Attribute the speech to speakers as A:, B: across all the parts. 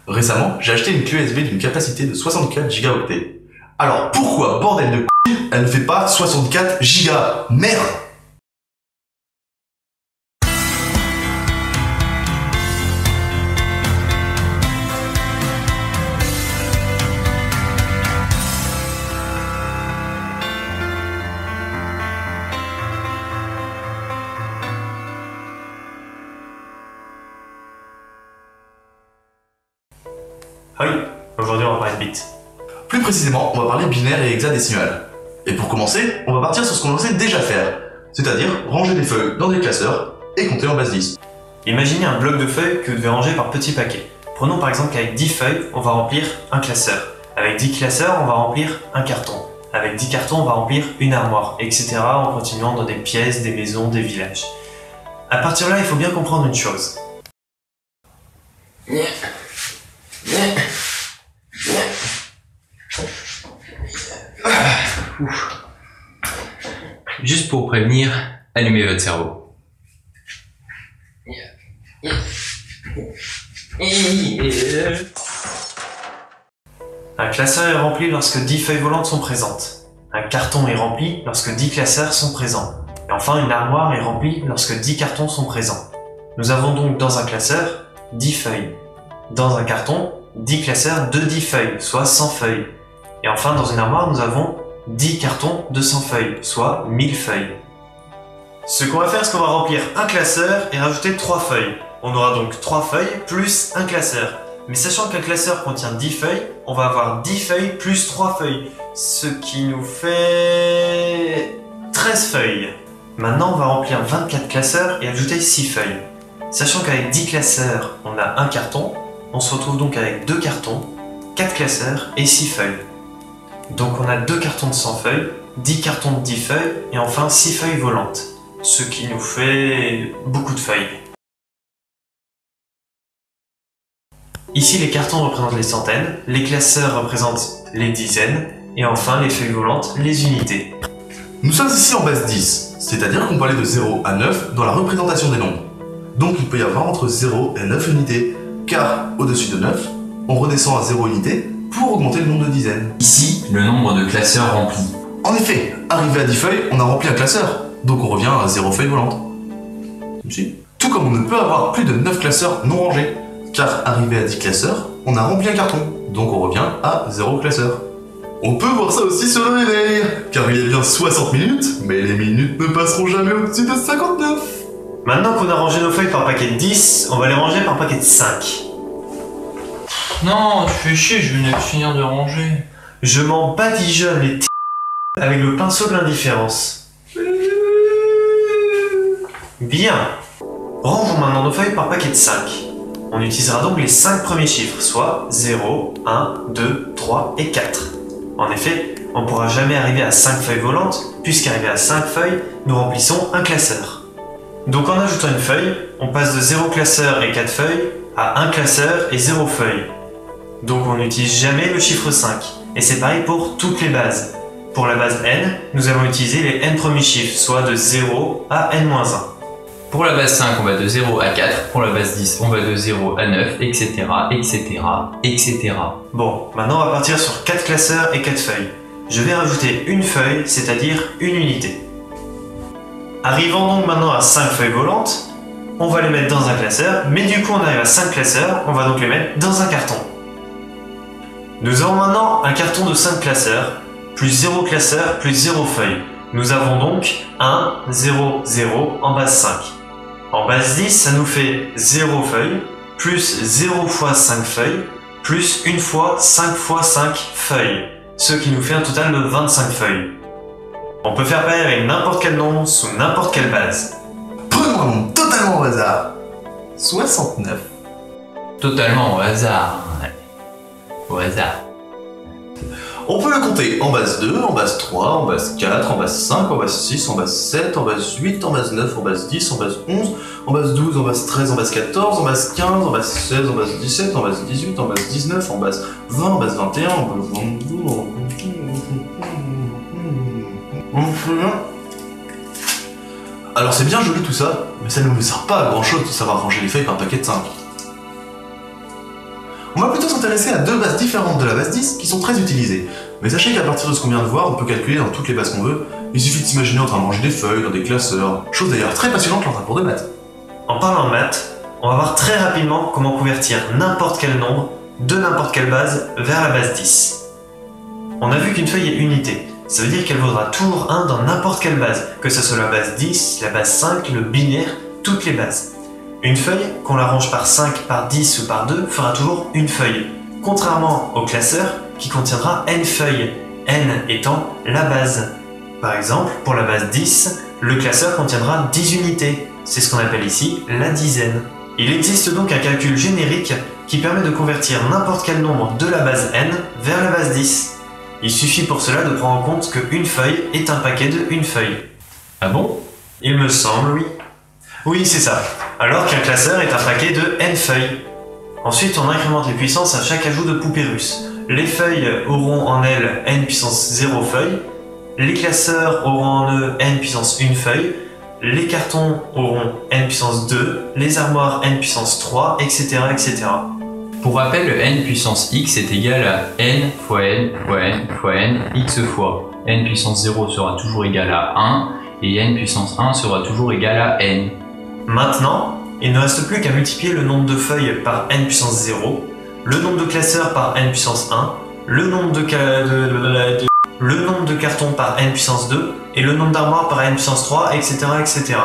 A: Récemment, j'ai acheté une clé USB d'une capacité de 64 Go. Alors pourquoi, bordel de c***, elle ne fait pas 64 Go? Merde!
B: Ah oui, aujourd'hui on va parler de bits.
A: Plus précisément, on va parler binaire et hexadécimal. Et pour commencer, on va partir sur ce qu'on sait déjà faire, c'est-à-dire ranger des feuilles dans des classeurs et compter en base 10.
B: Imaginez un bloc de feuilles que vous devez ranger par petits paquets. Prenons par exemple qu'avec 10 feuilles, on va remplir un classeur. Avec 10 classeurs, on va remplir un carton. Avec 10 cartons, on va remplir une armoire, etc. en continuant dans des pièces, des maisons, des villages. À partir de là, il faut bien comprendre une chose.
C: Juste pour prévenir, allumez votre cerveau.
B: Un classeur est rempli lorsque 10 feuilles volantes sont présentes. Un carton est rempli lorsque 10 classeurs sont présents. Et enfin, une armoire est remplie lorsque 10 cartons sont présents. Nous avons donc dans un classeur 10 feuilles. Dans un carton, 10 classeurs de 10 feuilles, soit 100 feuilles. Et enfin, dans une armoire, nous avons 10 cartons de 100 feuilles, soit 1000 feuilles. Ce qu'on va faire, c'est qu'on va remplir un classeur et rajouter 3 feuilles. On aura donc 3 feuilles plus un classeur. Mais sachant qu'un classeur contient 10 feuilles, on va avoir 10 feuilles plus 3 feuilles. Ce qui nous fait 13 feuilles. Maintenant, on va remplir 24 classeurs et ajouter 6 feuilles. Sachant qu'avec 10 classeurs, on a un carton, on se retrouve donc avec 2 cartons, 4 classeurs et 6 feuilles. Donc on a 2 cartons de 100 feuilles, 10 cartons de 10 feuilles et enfin 6 feuilles volantes. Ce qui nous fait beaucoup de feuilles. Ici les cartons représentent les centaines, les classeurs représentent les dizaines et enfin les feuilles volantes les unités.
A: Nous sommes ici en base 10, c'est-à-dire qu'on peut aller de 0 à 9 dans la représentation des nombres. Donc il peut y avoir entre 0 et 9 unités, car au-dessus de 9, on redescend à 0 unités pour augmenter le nombre de dizaines.
C: Ici, le nombre de classeurs remplis.
A: En effet, arrivé à 10 feuilles, on a rempli un classeur, donc on revient à 0 feuilles volantes. Si. Tout comme on ne peut avoir plus de 9 classeurs non rangés, car arrivé à 10 classeurs, on a rempli un carton, donc on revient à 0 classeur. On peut voir ça aussi sur le réveil, car il y a bien 60 minutes, mais les minutes ne passeront jamais au-dessus de 59.
B: Maintenant qu'on a rangé nos feuilles par paquet de 10, on va les ranger par paquet de 5.
C: Non, tu fais chier, je venais de finir de ranger.
B: Je m'en badigeonne les avec le pinceau de l'indifférence. Bien. Rangeons maintenant nos feuilles par paquet de 5. On utilisera donc les 5 premiers chiffres, soit 0, 1, 2, 3 et 4. En effet, on ne pourra jamais arriver à 5 feuilles volantes, puisqu'arrivé à 5 feuilles, nous remplissons un classeur. Donc en ajoutant une feuille, on passe de 0 classeur et 4 feuilles à 1 classeur et 0 feuilles. Donc on n'utilise jamais le chiffre 5. Et c'est pareil pour toutes les bases. Pour la base n, nous allons utiliser les n premiers chiffres, soit de 0 à n-1.
C: Pour la base 5, on va de 0 à 4. Pour la base 10, on va de 0 à 9, etc., etc., etc.
B: Bon, maintenant on va partir sur 4 classeurs et 4 feuilles. Je vais rajouter une feuille, c'est-à-dire une unité. Arrivant donc maintenant à 5 feuilles volantes, on va les mettre dans un classeur, mais du coup on arrive à 5 classeurs, on va donc les mettre dans un carton. Nous avons maintenant un carton de 5 classeurs, plus 0 classeur, plus 0 feuille. Nous avons donc 1, 0, 0 en base 5. En base 10, ça nous fait 0 feuilles, plus 0 fois 5 feuilles, plus 1 fois 5 fois 5 feuilles, ce qui nous fait un total de 25 feuilles. On peut faire pareil avec n'importe quel nombre sous n'importe quelle base.
A: Prenons un nombre totalement au hasard. 69.
C: Totalement au hasard. Ouais. Au hasard.
A: On peut le compter en base 2, en base 3, en base 4, en base 5, en base 6, en base 7, en base 8, en base 9, en base 10, en base 11, en base 12, en base 13, en base 14, en base 15, en base 16, en base 17, en base 18, en base 19, en base 20, en base 21, en base 22, Alors c'est bien joli tout ça, mais ça ne nous sert pas à grand chose de savoir ranger les feuilles par paquet de 5. On va plutôt s'intéresser à deux bases différentes de la base 10 qui sont très utilisées. Mais sachez qu'à partir de ce qu'on vient de voir, on peut calculer dans toutes les bases qu'on veut. Il suffit de s'imaginer en train de manger des feuilles dans des classeurs, chose d'ailleurs très passionnante lors d'un cours de maths.
B: En parlant de maths, on va voir très rapidement comment convertir n'importe quel nombre de n'importe quelle base vers la base 10. On a vu qu'une feuille est unité, ça veut dire qu'elle vaudra toujours 1 dans n'importe quelle base, que ce soit la base 10, la base 5, le binaire, toutes les bases. Une feuille, qu'on l'arrange par 5, par 10 ou par 2, fera toujours une feuille, contrairement au classeur qui contiendra n feuilles, n étant la base. Par exemple, pour la base 10, le classeur contiendra 10 unités, c'est ce qu'on appelle ici la dizaine. Il existe donc un calcul générique qui permet de convertir n'importe quel nombre de la base n vers la base 10. Il suffit pour cela de prendre en compte qu'une feuille est un paquet de une feuille.
C: Ah bon?
B: Il me semble, oui. Oui, c'est ça. Alors qu'un classeur est un paquet de n feuilles. Ensuite, on incrémente les puissances à chaque ajout de poupée russe. Les feuilles auront en elles n puissance 0 feuilles, les classeurs auront en eux n puissance 1 feuille, les cartons auront n puissance 2, les armoires n puissance 3, etc. etc.
C: Pour rappel, le n puissance x est égal à n fois n fois n fois n x fois. N puissance 0 sera toujours égal à 1 et n puissance 1 sera toujours égal à n.
B: Maintenant, il ne reste plus qu'à multiplier le nombre de feuilles par n puissance 0, le nombre de classeurs par n puissance 1, le nombre de cartons par n puissance 2 et le nombre d'armoires par n puissance 3, etc., etc.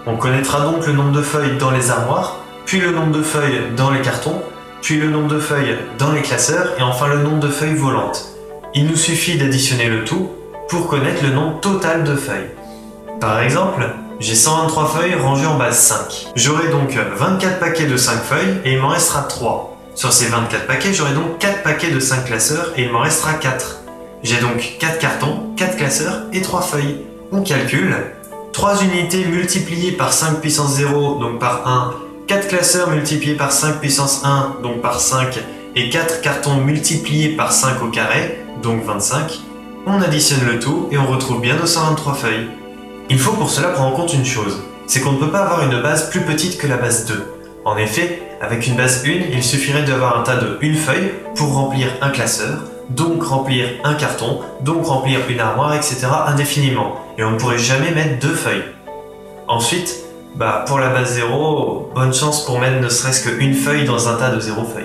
B: On connaîtra donc le nombre de feuilles dans les armoires, puis le nombre de feuilles dans les cartons, puis le nombre de feuilles dans les classeurs et enfin le nombre de feuilles volantes. Il nous suffit d'additionner le tout pour connaître le nombre total de feuilles. Par exemple, j'ai 123 feuilles rangées en base 5. J'aurai donc 24 paquets de 5 feuilles et il m'en restera 3. Sur ces 24 paquets, j'aurai donc 4 paquets de 5 classeurs et il m'en restera 4. J'ai donc 4 cartons, 4 classeurs et 3 feuilles. On calcule 3 unités multipliées par 5 puissance 0, donc par 1, 4 classeurs multipliés par 5 puissance 1, donc par 5, et 4 cartons multipliés par 5 au carré, donc 25. On additionne le tout et on retrouve bien nos 123 feuilles. Il faut pour cela prendre en compte une chose, c'est qu'on ne peut pas avoir une base plus petite que la base 2. En effet, avec une base 1, il suffirait d'avoir un tas de 1 feuille pour remplir un classeur, donc remplir un carton, donc remplir une armoire, etc. indéfiniment. Et on ne pourrait jamais mettre 2 feuilles. Ensuite, pour la base 0, bonne chance pour mettre ne serait-ce qu'une feuille dans un tas de 0 feuilles.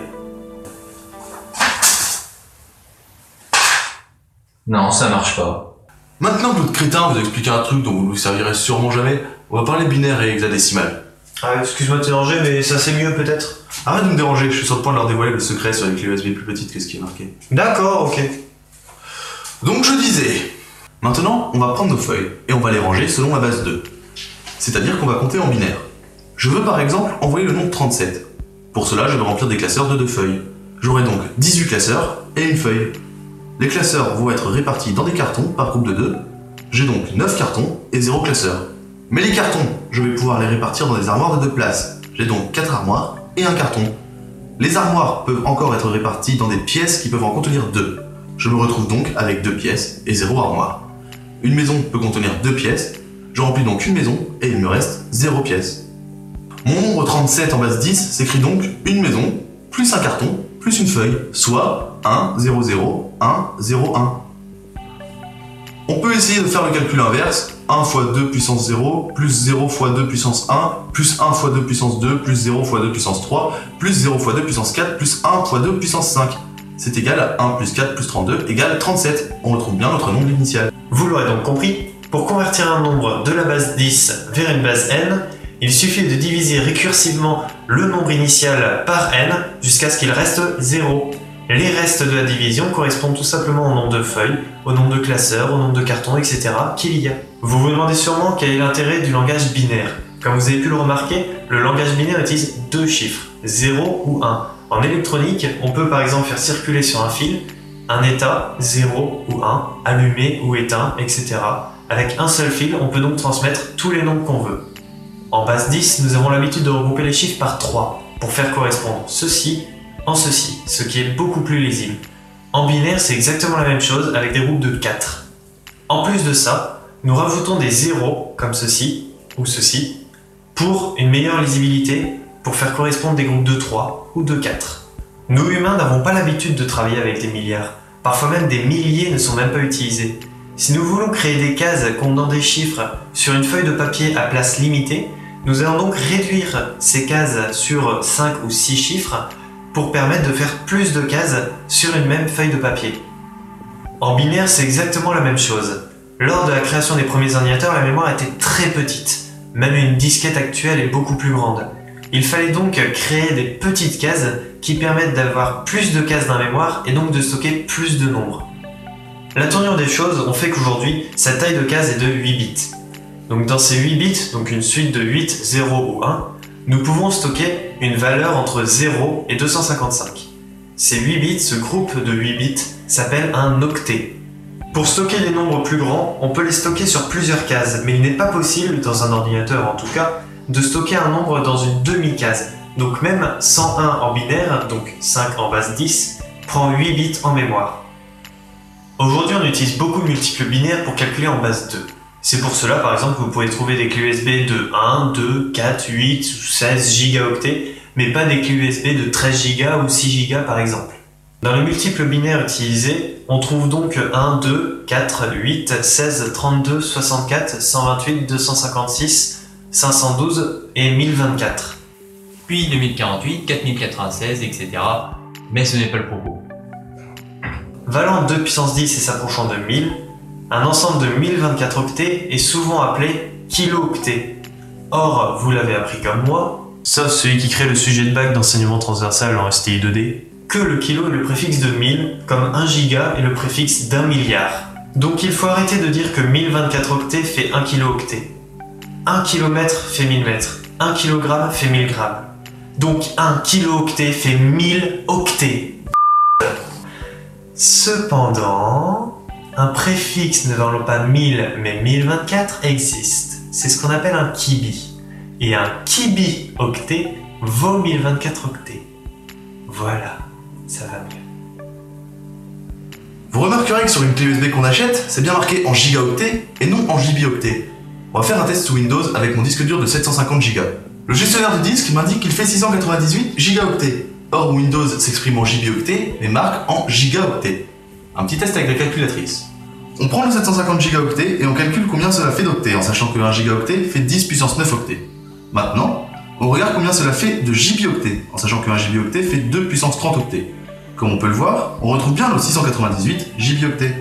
C: Non, ça marche pas.
A: Maintenant que notre crétin vous a expliqué un truc dont vous ne vous servirez sûrement jamais, on va parler binaire et hexadécimal.
B: Ah, excuse-moi de te déranger, mais ça c'est mieux peut-être.
A: Arrête de me déranger, je suis sur le point de leur dévoiler le secret sur les clés USB plus petites que ce qui est marqué.
B: D'accord, ok.
A: Donc je disais, maintenant on va prendre nos feuilles et on va les ranger selon la base 2. C'est-à-dire qu'on va compter en binaire. Je veux par exemple envoyer le nombre 37. Pour cela, je vais remplir des classeurs de 2 feuilles. J'aurai donc 18 classeurs et une feuille. Les classeurs vont être répartis dans des cartons par groupe de 2. J'ai donc 9 cartons et 0 classeurs. Mais les cartons, je vais pouvoir les répartir dans des armoires de 2 places. J'ai donc 4 armoires et un carton. Les armoires peuvent encore être réparties dans des pièces qui peuvent en contenir 2. Je me retrouve donc avec 2 pièces et 0 armoire. Une maison peut contenir 2 pièces. Je remplis donc une maison et il me reste 0 pièces. Mon nombre 37 en base 10 s'écrit donc une maison, plus un carton, plus une feuille, soit 1, 0, 0, 1, 0, 1. On peut essayer de faire le calcul inverse, 1 fois 2 puissance 0, plus 0 fois 2 puissance 1, plus 1 fois 2 puissance 2, plus 0 fois 2 puissance 3, plus 0 fois 2 puissance 4, plus 1 fois 2 puissance 5. C'est égal à 1 plus 4 plus 32 égale 37. On retrouve bien notre nombre initial.
B: Vous l'aurez donc compris, pour convertir un nombre de la base 10 vers une base n, il suffit de diviser récursivement le nombre initial par n jusqu'à ce qu'il reste 0. Les restes de la division correspondent tout simplement au nombre de feuilles, au nombre de classeurs, au nombre de cartons, etc. qu'il y a. Vous vous demandez sûrement quel est l'intérêt du langage binaire. Comme vous avez pu le remarquer, le langage binaire utilise 2 chiffres, 0 ou 1. En électronique, on peut par exemple faire circuler sur un fil un état 0 ou 1, allumé ou éteint, etc. Avec un seul fil, on peut donc transmettre tous les nombres qu'on veut. En base 10, nous avons l'habitude de regrouper les chiffres par 3 pour faire correspondre ceci en ceci, ce qui est beaucoup plus lisible. En binaire, c'est exactement la même chose avec des groupes de 4. En plus de ça, nous rajoutons des zéros comme ceci ou ceci pour une meilleure lisibilité, pour faire correspondre des groupes de 3 ou de 4. Nous humains n'avons pas l'habitude de travailler avec des milliards. Parfois même des milliers ne sont même pas utilisés. Si nous voulons créer des cases contenant des chiffres sur une feuille de papier à place limitée, nous allons donc réduire ces cases sur 5 ou 6 chiffres pour permettre de faire plus de cases sur une même feuille de papier. En binaire, c'est exactement la même chose. Lors de la création des premiers ordinateurs, la mémoire était très petite. Même une disquette actuelle est beaucoup plus grande. Il fallait donc créer des petites cases qui permettent d'avoir plus de cases dans la mémoire et donc de stocker plus de nombres. La tournure des choses ont fait qu'aujourd'hui, sa taille de case est de 8 bits. Donc dans ces 8 bits, donc une suite de 8, 0 ou 1, nous pouvons stocker une valeur entre 0 et 255. Ces 8 bits, ce groupe de 8 bits, s'appelle un octet. Pour stocker des nombres plus grands, on peut les stocker sur plusieurs cases, mais il n'est pas possible, dans un ordinateur en tout cas, de stocker un nombre dans une demi-case. Donc même 101 en binaire, donc 5 en base 10, prend 8 bits en mémoire. Aujourd'hui, on utilise beaucoup de multiples binaires pour calculer en base 2. C'est pour cela, par exemple, que vous pouvez trouver des clés USB de 1, 2, 4, 8 ou 16 gigaoctets, mais pas des clés USB de 13 Go ou 6 Go par exemple. Dans les multiples binaires utilisés, on trouve donc 1, 2, 4, 8, 16, 32, 64, 128, 256, 512 et 1024.
C: Puis 2048, 4096, etc. Mais ce n'est pas le propos.
B: Valant 2 puissance 10 et s'approchant de 1000, un ensemble de 1024 octets est souvent appelé kilo-octet. Or, vous l'avez appris comme moi, sauf celui qui crée le sujet de bac d'enseignement transversal en STI 2D, que le kilo est le préfixe de 1000, comme 1 giga est le préfixe d'1 milliard. Donc il faut arrêter de dire que 1024 octets fait 1 kilo-octet. 1 kilomètre fait 1000 mètres, 1 kilogramme fait 1000 grammes. Donc 1 kilo-octet fait 1000 octets. Cependant, un préfixe ne valant pas 1000 mais 1024 existe. C'est ce qu'on appelle un kibi. Et un kibi-octet vaut 1024 octets. Voilà, ça va mieux.
A: Vous remarquerez que sur une clé USB qu'on achète, c'est bien marqué en gigaoctets et non en gibioctets. On va faire un test sous Windows avec mon disque dur de 750 Go. Le gestionnaire de disque m'indique qu'il fait 698 gigaoctets. Or Windows s'exprime en gibioctets mais marque en gigaoctets. Un petit test avec la calculatrice. On prend le 750 gigaoctets et on calcule combien cela fait d'octets en sachant que 1 gigaoctet fait 10 puissance 9 octets. Maintenant, on regarde combien cela fait de gibioctets en sachant que 1 gibioctet fait 2 puissance 30 octets. Comme on peut le voir, on retrouve bien nos 698 gibioctets.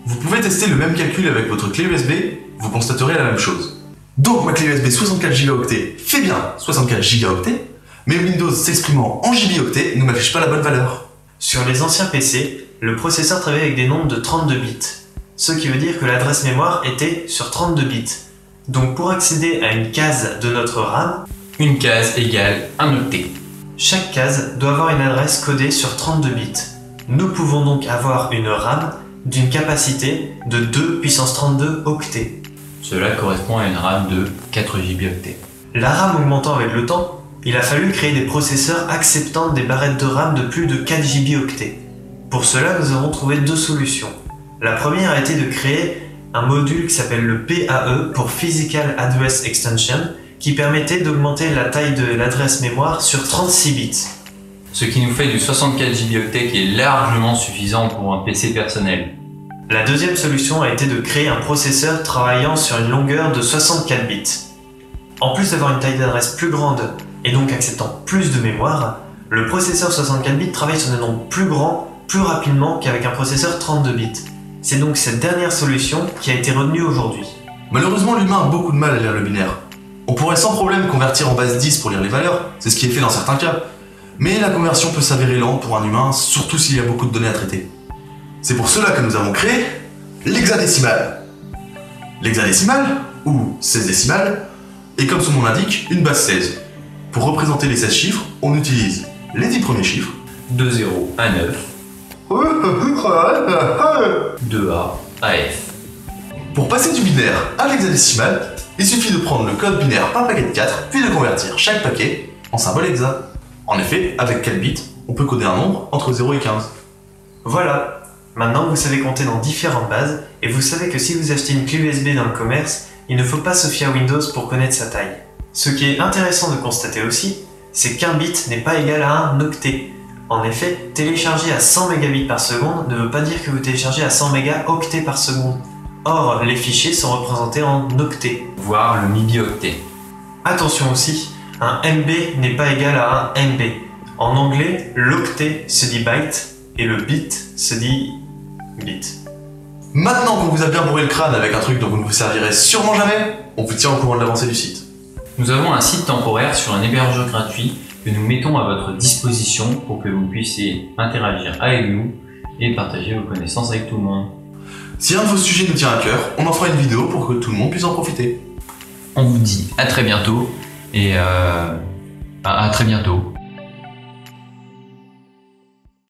A: Vous pouvez tester le même calcul avec votre clé USB, vous constaterez la même chose. Donc ma clé USB 64 gigaoctets fait bien 64 gigaoctets, mais Windows s'exprimant en gibioctets ne m'affiche pas la bonne valeur.
B: Sur les anciens PC, le processeur travaillait avec des nombres de 32 bits, ce qui veut dire que l'adresse mémoire était sur 32 bits. Donc pour accéder à une case de notre RAM,
C: Une case égale un octet.
B: chaque case doit avoir une adresse codée sur 32 bits. Nous pouvons donc avoir une RAM d'une capacité de 2 puissance 32 octets.
C: Cela correspond à une RAM de 4 gigaoctets.
B: La RAM augmentant avec le temps, il a fallu créer des processeurs acceptant des barrettes de RAM de plus de 4 gigaoctets. Pour cela, nous avons trouvé deux solutions. La première a été de créer un module qui s'appelle le PAE pour Physical Address Extension, qui permettait d'augmenter la taille de l'adresse mémoire sur 36 bits.
C: Ce qui nous fait du 64 gigaoctets qui est largement suffisant pour un PC personnel.
B: La deuxième solution a été de créer un processeur travaillant sur une longueur de 64 bits. En plus d'avoir une taille d'adresse plus grande et donc acceptant plus de mémoire, le processeur 64 bits travaille sur des nombres plus grands, plus rapidement qu'avec un processeur 32 bits. C'est donc cette dernière solution qui a été retenue aujourd'hui.
A: Malheureusement, l'humain a beaucoup de mal à lire le binaire. On pourrait sans problème convertir en base 10 pour lire les valeurs, c'est ce qui est fait dans certains cas. Mais la conversion peut s'avérer lente pour un humain, surtout s'il y a beaucoup de données à traiter. C'est pour cela que nous avons créé l'hexadécimal. L'hexadécimal, ou 16 décimales, est comme son nom l'indique, une base 16. Pour représenter les 16 chiffres, on utilise les 10 premiers chiffres,
C: De 0 à 9, de A à F.
A: Pour passer du binaire à l'hexadécimal, il suffit de prendre le code binaire par paquet de 4, puis de convertir chaque paquet en symbole hexa. En effet, avec 4 bits, on peut coder un nombre entre 0 et 15.
B: Voilà, maintenant vous savez compter dans différentes bases, et vous savez que si vous achetez une clé USB dans le commerce, il ne faut pas se fier à Windows pour connaître sa taille. Ce qui est intéressant de constater aussi, c'est qu'un bit n'est pas égal à un octet. En effet, télécharger à 100 mégabits par seconde ne veut pas dire que vous téléchargez à 100 mégaoctets par seconde. Or, les fichiers sont représentés en octets.
C: Voire le millioctet.
B: Attention aussi, un MB n'est pas égal à un MB. En anglais, l'octet se dit byte et le bit se dit bit.
A: Maintenant qu'on vous a bien bourré le crâne avec un truc dont vous ne vous servirez sûrement jamais, on vous tient au courant de l'avancée du site.
C: Nous avons un site temporaire sur un hébergeur gratuit que nous mettons à votre disposition pour que vous puissiez interagir avec nous et partager vos connaissances avec tout le monde.
A: Si un de vos sujets nous tient à cœur, on en fera une vidéo pour que tout le monde puisse en profiter.
C: On vous dit à très bientôt et à très bientôt.